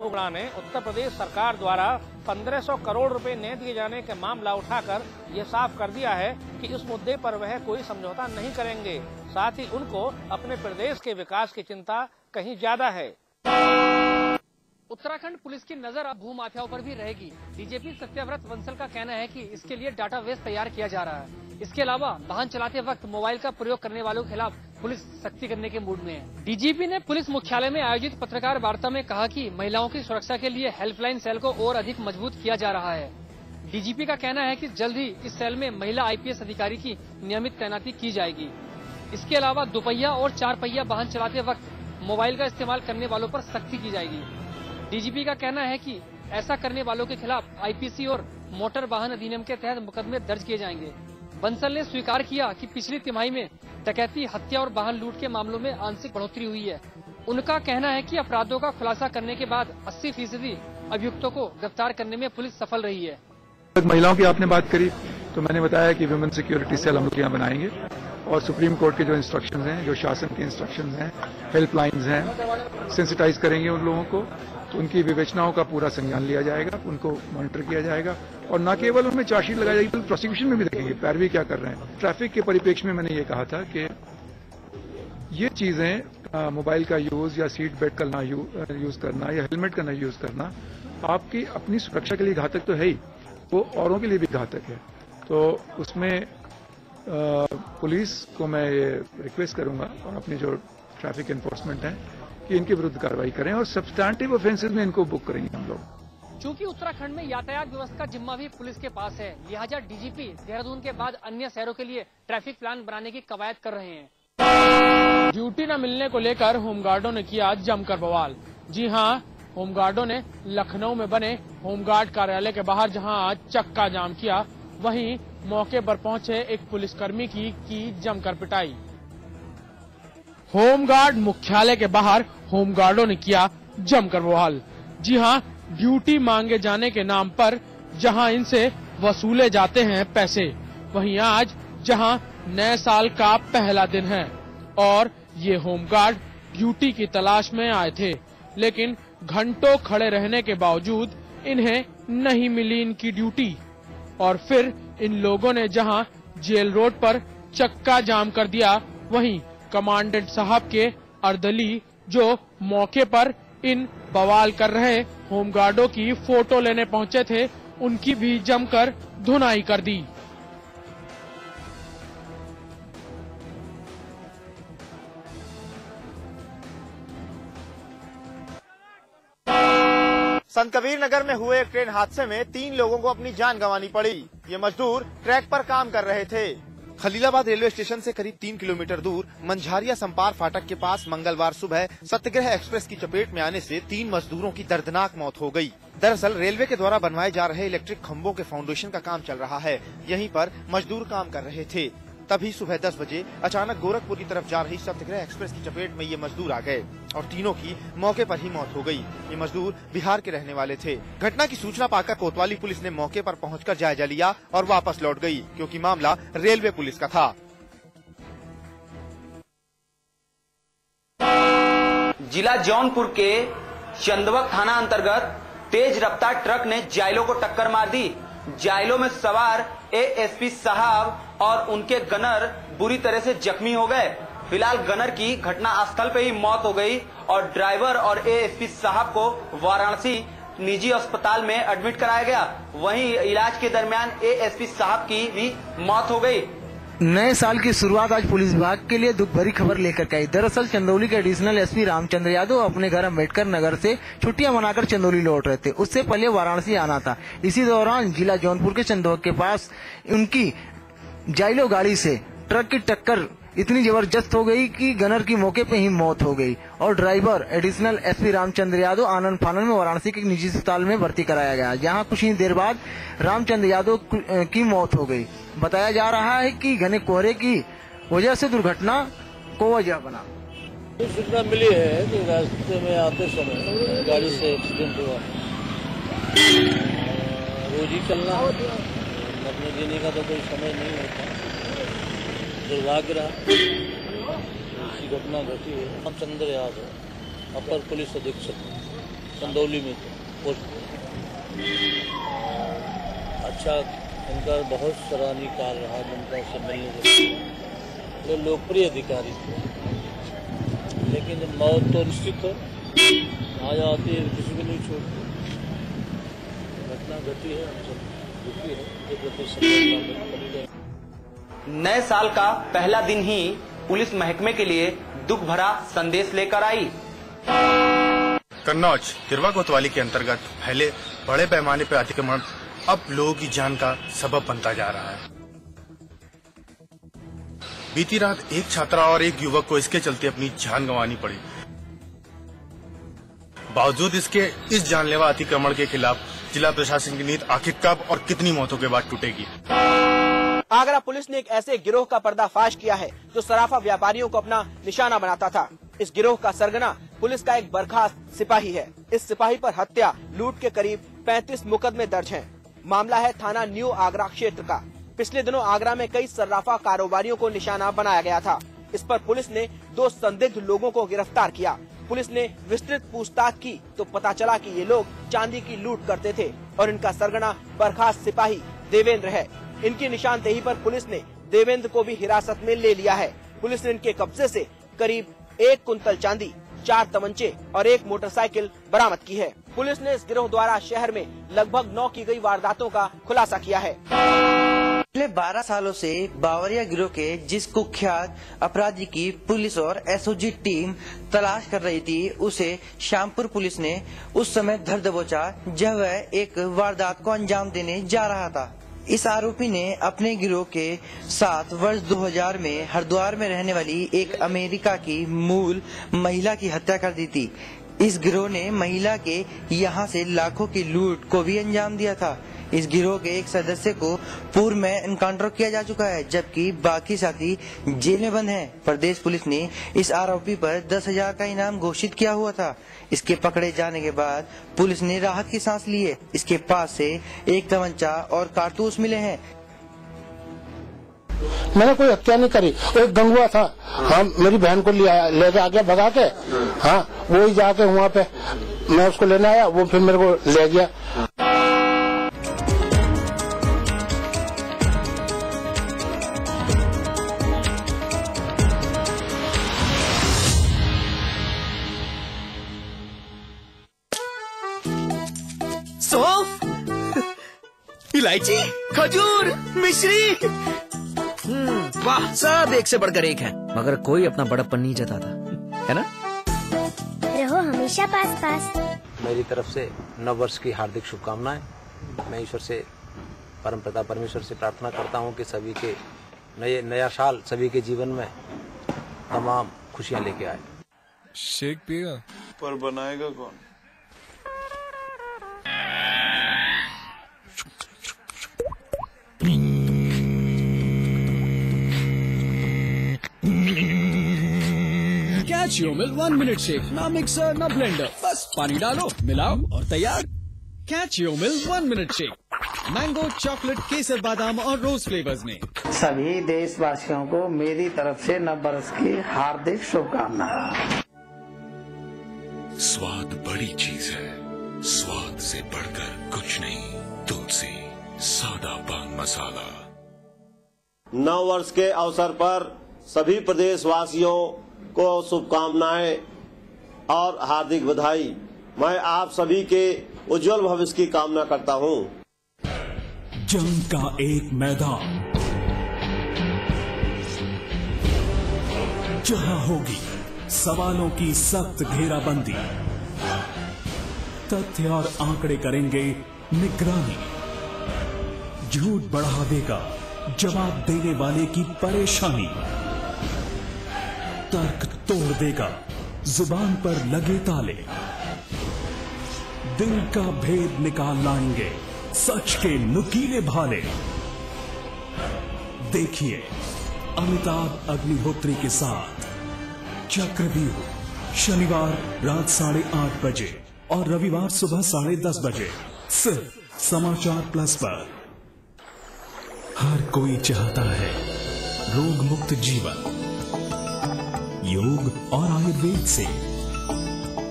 उगड़ा ने उत्तर प्रदेश सरकार द्वारा 1500 करोड़ रुपए न दिए जाने के मामला उठाकर ये साफ कर दिया है कि इस मुद्दे पर वह कोई समझौता नहीं करेंगे। साथ ही उनको अपने प्रदेश के विकास की चिंता कहीं ज्यादा है। उत्तराखंड पुलिस की नजर अब भू माफियाओं पर भी रहेगी। डीजीपी सत्यव्रत बंसल का कहना है कि इसके लिए डाटाबेस तैयार किया जा रहा है। इसके अलावा वाहन चलाते वक्त मोबाइल का प्रयोग करने वालों के खिलाफ पुलिस सख्ती करने के मूड में है। डीजीपी ने पुलिस मुख्यालय में आयोजित पत्रकार वार्ता में कहा कि महिलाओं की सुरक्षा के लिए हेल्पलाइन सेल को और अधिक मजबूत किया जा रहा है। डीजीपी का कहना है कि जल्द ही इस सेल में महिला आईपीएस अधिकारी की नियमित तैनाती की जाएगी। इसके अलावा दुपहिया और चार पहिया वाहन चलाते वक्त मोबाइल का इस्तेमाल करने वालों पर सख्ती की जाएगी। डीजीपी का कहना है कि ऐसा करने वालों के खिलाफ आईपीसी और मोटर वाहन अधिनियम के तहत मुकदमे दर्ज किए जाएंगे। बंसल ने स्वीकार किया कि पिछली तिमाही में डकैती, हत्या और वाहन लूट के मामलों में आंशिक बढ़ोतरी हुई है। उनका कहना है कि अपराधों का खुलासा करने के बाद 80% अभियुक्तों को गिरफ्तार करने में पुलिस सफल रही है। महिलाओं की आपने बात करी तो मैंने बताया कि वुमेन सिक्योरिटी सेल हम लोग यहाँ बनाएंगे और सुप्रीम कोर्ट के जो इंस्ट्रक्शंस हैं, जो शासन के इंस्ट्रक्शंस हैं, हेल्पलाइंस हैं, सेंसिटाइज करेंगे उन लोगों को, तो उनकी विवेचनाओं का पूरा संज्ञान लिया जाएगा, उनको मॉनिटर किया जाएगा और न केवल उनमें चार्जशीट लगाई जाएगी बल्कि प्रोसिक्यूशन में भी देखेंगे पैरवी क्या कर रहे हैं। ट्रैफिक के परिप्रेक्ष्य में मैंने ये कहा था कि ये चीजें मोबाइल का यूज या सीट बेल्ट का ना यूज करना या हेलमेट का ना यूज करना आपकी अपनी सुरक्षा के लिए घातक तो है ही, वो औरों के लिए भी घातक है। तो उसमें पुलिस को मैं ये रिक्वेस्ट करूंगा और अपनी जो ट्रैफिक एनफोर्समेंट है कि इनके विरुद्ध कार्रवाई करें और सब्सटैंटिव ऑफेंसेस में इनको बुक करेंगे हम लोग। चूंकि उत्तराखंड में यातायात व्यवस्था का जिम्मा भी पुलिस के पास है, लिहाजा डीजीपी देहरादून के बाद अन्य शहरों के लिए ट्रैफिक प्लान बनाने की कवायद कर रहे हैं। ड्यूटी न मिलने को लेकर होमगार्डों ने किया जमकर बवाल। जी हां, होमगार्डों ने लखनऊ में बने होमगार्ड कार्यालय के बाहर जहां आज चक्का जाम किया, वहीं मौके पर पहुंचे एक पुलिसकर्मी की जमकर पिटाई। होमगार्ड मुख्यालय के बाहर होमगार्डों ने किया जमकर बवाल। जी हां, ड्यूटी मांगे जाने के नाम पर जहां इनसे वसूले जाते हैं पैसे, वहीं आज जहां नए साल का पहला दिन है और ये होमगार्ड ड्यूटी की तलाश में आए थे, लेकिन घंटों खड़े रहने के बावजूद इन्हें नहीं मिली इनकी ड्यूटी और फिर इन लोगों ने जहां जेल रोड पर चक्का जाम कर दिया, वहीं कमांडेंट साहब के अर्दली जो मौके पर इन बवाल कर रहे होमगार्डों की फोटो लेने पहुंचे थे, उनकी भी जमकर धुनाई कर दी। संत कबीर नगर में हुए एक ट्रेन हादसे में 3 लोगों को अपनी जान गंवानी पड़ी। ये मजदूर ट्रैक पर काम कर रहे थे। खलीलाबाद रेलवे स्टेशन से करीब 3 किलोमीटर दूर मंझारिया संपार फाटक के पास मंगलवार सुबह सत्यग्रह एक्सप्रेस की चपेट में आने से 3 मजदूरों की दर्दनाक मौत हो गई। दरअसल रेलवे के द्वारा बनवाए जा रहे इलेक्ट्रिक खंभों के फाउंडेशन का काम चल रहा है। यहीं पर मजदूर काम कर रहे थे। तभी सुबह 10 बजे अचानक गोरखपुर की तरफ जा रही सत्यग्रह एक्सप्रेस की चपेट में ये मजदूर आ गए और तीनों की मौके पर ही मौत हो गई। ये मजदूर बिहार के रहने वाले थे। घटना की सूचना पाकर कोतवाली पुलिस ने मौके पर पहुंचकर जायजा लिया और वापस लौट गई, क्योंकि मामला रेलवे पुलिस का था। जिला जौनपुर के चंदवक थाना अंतर्गत तेज रफ्तार ट्रक ने जायलों को टक्कर मार दी। जायलों में सवार एएसपी साहब और उनके गनर बुरी तरह से जख्मी हो गए। फिलहाल गनर की घटना स्थल पे ही मौत हो गई और ड्राइवर और एएसपी साहब को वाराणसी निजी अस्पताल में एडमिट कराया गया। वहीं इलाज के दरमियान एएसपी साहब की भी मौत हो गई। नए साल की शुरुआत आज पुलिस विभाग के लिए दुख भरी खबर लेकर के आई। दरअसल चंदौली के एडिशनल एसपी रामचंद्र यादव अपने घर अम्बेडकर नगर से छुट्टियां मनाकर चंदौली लौट रहे थे। उससे पहले वाराणसी आना था। इसी दौरान जिला जौनपुर के चंदौक के पास उनकी जाइलो गाड़ी से ट्रक की टक्कर इतनी जबरदस्त हो गई कि गनर की मौके पे ही मौत हो गई और driver additional SP Ramchandra Yadav आनंद फानन में वाराणसी के निजी अस्पताल में भर्ती कराया गया, जहां कुछ ही देर बाद रामचंद्र यादव की मौत हो गई। बताया जा रहा है कि घने कोहरे की वजह से दुर्घटना को वजह बना। सूचना मिली है कि रास्ते में आते समय गाड़ी से एक्सीडेंट हुआ। रोज ही चलना अपने जीने का तो कोई समय नहीं होता, दुर्भाग्य रहा ऐसी घटना घटी है। रामचंद्र यादव अपर पुलिस अधीक्षक चंदौली में पोस्ट। अच्छा, इनका बहुत सराहनीय कार्य रहा जनता से मिलने के। वो लोकप्रिय अधिकारी थे, लेकिन मौत तो निश्चित है, आ जाती है, किसी को नहीं छोड़ती। घटना घटी है, हम सब दुखी है, ये प्रति संवेदना। नए साल का पहला दिन ही पुलिस महकमे के लिए दुख भरा संदेश लेकर आई। कन्नौज तिरवा कोतवाली के अंतर्गत पहले बड़े पैमाने पर अतिक्रमण अब लोगों की जान का सबब बनता जा रहा है। बीती रात एक छात्रा और एक युवक को इसके चलते अपनी जान गंवानी पड़ी। बावजूद इसके इस जानलेवा अतिक्रमण के खिलाफ जिला प्रशासन की नीति आखिर कब और कितनी मौतों के बाद टूटेगी? आगरा पुलिस ने एक ऐसे गिरोह का पर्दाफाश किया है जो सराफा व्यापारियों को अपना निशाना बनाता था। इस गिरोह का सरगना पुलिस का एक बर्खास्त सिपाही है। इस सिपाही पर हत्या, लूट के करीब 35 मुकदमे दर्ज हैं। मामला है थाना न्यू आगरा क्षेत्र का। पिछले दिनों आगरा में कई सर्राफा कारोबारियों को निशाना बनाया गया था। इस पर पुलिस ने 2 संदिग्ध लोगों को गिरफ्तार किया। पुलिस ने विस्तृत पूछताछ की तो पता चला कि ये लोग चांदी की लूट करते थे और इनका सरगना बर्खास्त सिपाही देवेंद्र है। इनकी निशानदेही पर पुलिस ने देवेंद्र को भी हिरासत में ले लिया है। पुलिस ने इनके कब्जे से करीब 1 कुंतल चांदी, 4 तमंचे और 1 मोटरसाइकिल बरामद की है। पुलिस ने इस गिरोह द्वारा शहर में लगभग 9 की गई वारदातों का खुलासा किया है। पिछले 12 सालों से बावरिया गिरोह के जिस कुख्यात अपराधी की पुलिस और एसओजी टीम तलाश कर रही थी, उसे श्यामपुर पुलिस ने उस समय धर दबोचा जब वह एक वारदात को अंजाम देने जा रहा था। इस आरोपी ने अपने गिरोह के साथ वर्ष 2000 में हरिद्वार में रहने वाली एक अमेरिका की मूल महिला की हत्या कर दी थी। इस गिरोह ने महिला के यहां से लाखों की लूट को भी अंजाम दिया था। इस गिरोह के एक सदस्य को पूर्व में एनकाउंटर किया जा चुका है, जबकि बाकी साथी जेल में बंद हैं। प्रदेश पुलिस ने इस आरोपी पर 10,000 का इनाम घोषित किया हुआ था। इसके पकड़े जाने के बाद पुलिस ने राहत की सांस ली है। इसके पास से 1 तमंचा और कारतूस मिले हैं। मैंने कोई हत्या नहीं करी, एक गंगुआ था, हाँ, मेरी बहन को ले आ गया भगा के, हाँ, वो ही जाके वहाँ पे मैं उसको लेने आया, वो फिर मेरे को ले गया। इलायची, खजूर, मिश्री, वाह, सब एक से बढ़कर एक है, मगर कोई अपना बड़प्पन नहीं जताता, है ना? रहो हमेशा पास पास। मेरी तरफ से नव वर्ष की हार्दिक शुभकामनाएं। मैं ईश्वर से, परमपिता परमेश्वर से प्रार्थना करता हूं कि सभी के नया साल सभी के जीवन में तमाम खुशियां लेके आए। शेक पिएगा? पर बनाएगा कौन? कैचियोमिल 1 मिनट शेक, ना मिक्सर ना ब्लेंडर, बस पानी डालो, मिलाओ और तैयार। कैचियोमिल 1 मिनट शेक, मैंगो, चॉकलेट, केसर, बादाम और रोज फ्लेवर्स में। सभी देशवासियों को मेरी तरफ से नव वर्ष की हार्दिक शुभकामनाएं। स्वाद बड़ी चीज है, स्वाद से बढ़कर कुछ नहीं। तुलसी सादा पान मसाला। नव वर्ष के अवसर पर सभी प्रदेशवासियों को शुभकामनाएं और हार्दिक बधाई। मैं आप सभी के उज्जवल भविष्य की कामना करता हूं। जंग का एक मैदान जहां होगी सवालों की सख्त घेराबंदी, तथ्य और आंकड़े करेंगे निगरानी, झूठ बढ़ा देगा जवाब देने वाले की परेशानी, तर्क तोड़ देगा जुबान पर लगे ताले, दिल का भेद निकाल लाएंगे सच के नुकीले भाले। देखिए अमिताभ अग्निहोत्री के साथ चक्रव्यूह, शनिवार रात 8:30 बजे और रविवार सुबह 10:30 बजे सिर्फ समाचार प्लस पर। हर कोई चाहता है रोग मुक्त जीवन। योग और आयुर्वेद से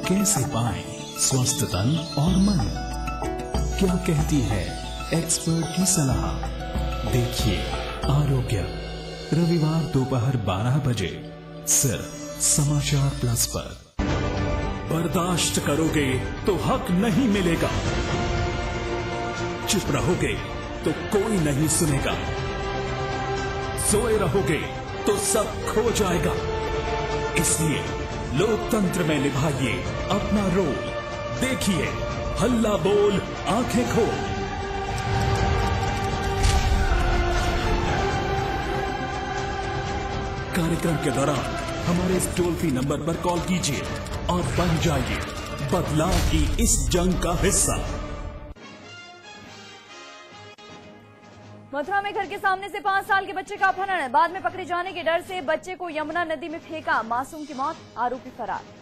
कैसे पाएं स्वस्थ तन और मन। क्या कहती है एक्सपर्ट की सलाह? देखिए आरोग्य, रविवार दोपहर 12 बजे सिर्फ समाचार प्लस पर। बर्दाश्त करोगे तो हक नहीं मिलेगा, चुप रहोगे तो कोई नहीं सुनेगा, सोए रहोगे तो सब खो जाएगा। इसलिए लोकतंत्र में निभाइए अपना रोल। देखिए हल्ला बोल आंखें खोल। कार्यक्रम के दौरान हमारे इस टोल फ्री नंबर पर कॉल कीजिए और बन जाइए बदलाव की इस जंग का हिस्सा। मथुरा में घर के सामने से 5 साल के बच्चे का अपहरण, बाद में पकड़े जाने के डर से बच्चे को यमुना नदी में फेंका, मासूम की मौत, आरोपी फरार।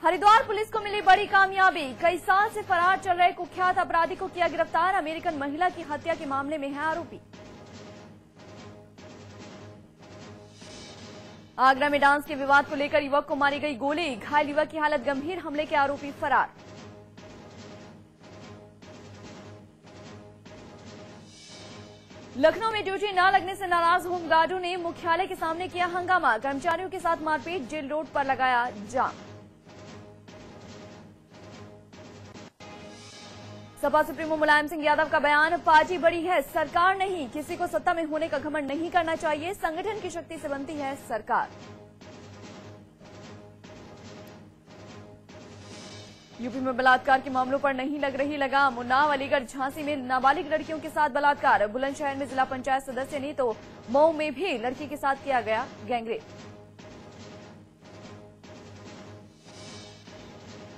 हरिद्वार पुलिस को मिली बड़ी कामयाबी, कई साल से फरार चल रहे कुख्यात अपराधी को किया गिरफ्तार, अमेरिकन महिला की हत्या के मामले में है आरोपी। आगरा में डांस के विवाद को लेकर युवक को मारी गई गोली, घायल युवक की हालत गंभीर, हमले के आरोपी फरार। लखनऊ में ड्यूटी न लगने से नाराज होमगार्डों ने मुख्यालय के सामने किया हंगामा, कर्मचारियों के साथ मारपीट, जेल रोड पर लगाया जाम। सपा सुप्रीमो मुलायम सिंह यादव का बयान, पार्टी बड़ी है सरकार नहीं, किसी को सत्ता में होने का घमंड नहीं करना चाहिए, संगठन की शक्ति से बनती है सरकार। यूपी में बलात्कार के मामलों पर नहीं लग रही लगाम, उन्नाव, अलीगढ़, झांसी में नाबालिग लड़कियों के साथ बलात्कार, बुलंदशहर में जिला पंचायत सदस्य ने तो मऊ में भी लड़की के साथ किया गया गैंगरेप।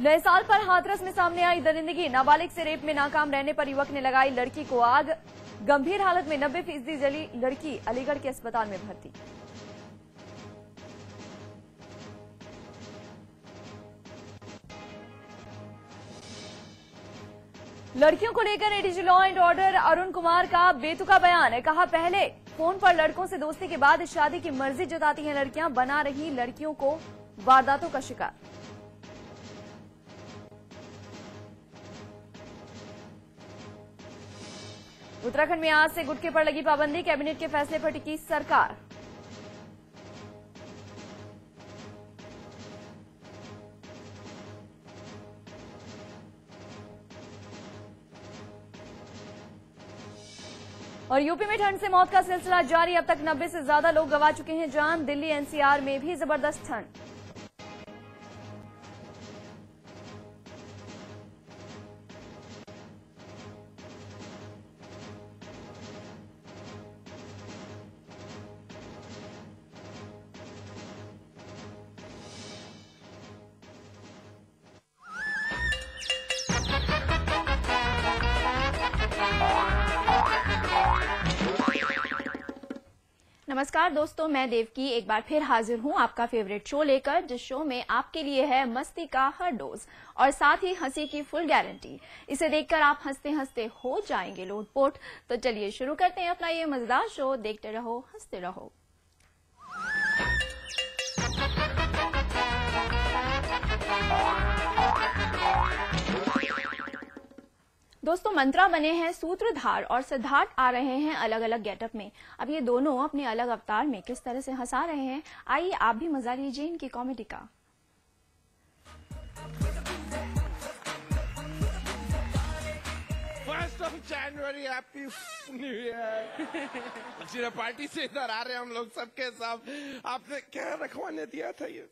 नए साल पर हाथरस में सामने आई दरिंदगी, नाबालिग से रेप में नाकाम रहने पर युवक ने लगाई लड़की को आग, गंभीर हालत में 90% जली लड़की, अलीगढ़ के अस्पताल में भर्ती। लड़कियों को लेकर ADG law and order Arun Kumar का बेतुका बयान, कहा पहले फोन पर लड़कों से दोस्ती के बाद शादी की मर्जी जताती हैं लड़कियां, बना रही लड़कियों को वारदातों का शिकार। उत्तराखंड में आज से गुटखे पर लगी पाबंदी, कैबिनेट के फैसले पर टिकी सरकार। और यूपी में ठंड से मौत का सिलसिला जारी, अब तक 90 से ज्यादा लोग गंवा चुके हैं जान, दिल्ली एनसीआर में भी जबरदस्त ठंड। नमस्कार दोस्तों, मैं देवकी एक बार फिर हाजिर हूं आपका फेवरेट शो लेकर, जिस शो में आपके लिए है मस्ती का हर डोज और साथ ही हंसी की फुल गारंटी। इसे देखकर आप हंसते हंसते हो जाएंगे लोटपोट। तो चलिए शुरू करते हैं अपना ये मजेदार शो, देखते रहो हंसते रहो। दोस्तों, मंत्रा बने हैं सूत्रधार और सिद्धार्थ आ रहे हैं अलग अलग गेटअप में। अब ये दोनों अपने अलग अवतार में किस तरह से हंसा रहे हैं, आइए आप भी मजा लीजिए इनकी कॉमेडी का। First of January, happy new year. Party से इधर आ रहे हैं हम लोग सबके साथ। आपने क्या रखवाने दिया था ये?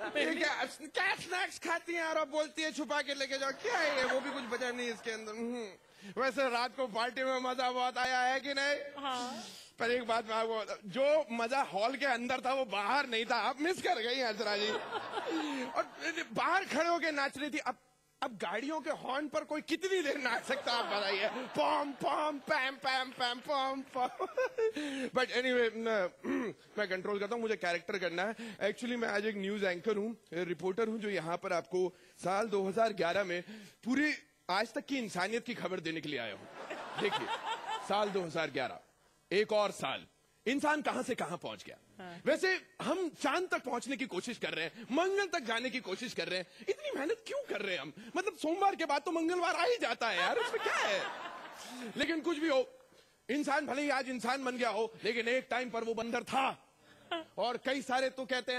क्या स्नैक्स खाती हैं और अब बोलती है छुपा के लेके जाओ, क्या है ये? वो भी कुछ बचा नहीं इसके अंदर। वैसे रात को पार्टी में मजा बहुत आया है कि नहीं? हाँ। पर एक बात मैं आपको, जो मजा हॉल के अंदर था वो बाहर नहीं था। आप मिस कर गई अर्चना जी। और बाहर खड़े होके नाच रही थी। अब गाड़ियों के हॉर्न पर कोई कितनी देर नाच सकता है आप बताइए? पम पम पैम पैम पैम पम पम। बट एनीवे, मैं कंट्रोल करता हूँ, मुझे कैरेक्टर करना है। एक्चुअली मैं आज एक न्यूज एंकर हूँ, रिपोर्टर हूँ, जो यहाँ पर आपको साल 2011 में पूरी आज तक की इंसानियत की खबर देने के लिए आया हूँ। देखिए, साल 2011, एक और साल, इंसान कहां से कहां पहुंच गया। वैसे हम चांद तक पहुंचने की कोशिश कर रहे हैं, मंगल तक जाने की कोशिश कर रहे हैं, इतनी मेहनत क्यों कर रहे हैं हम? मतलब सोमवार के बाद तो मंगलवार आ ही जाता है यार, उसमें क्या है। लेकिन कुछ भी हो, इंसान भले ही आज इंसान बन गया हो, लेकिन एक टाइम पर वो बंदर था। और कई सारे तो कहते हैं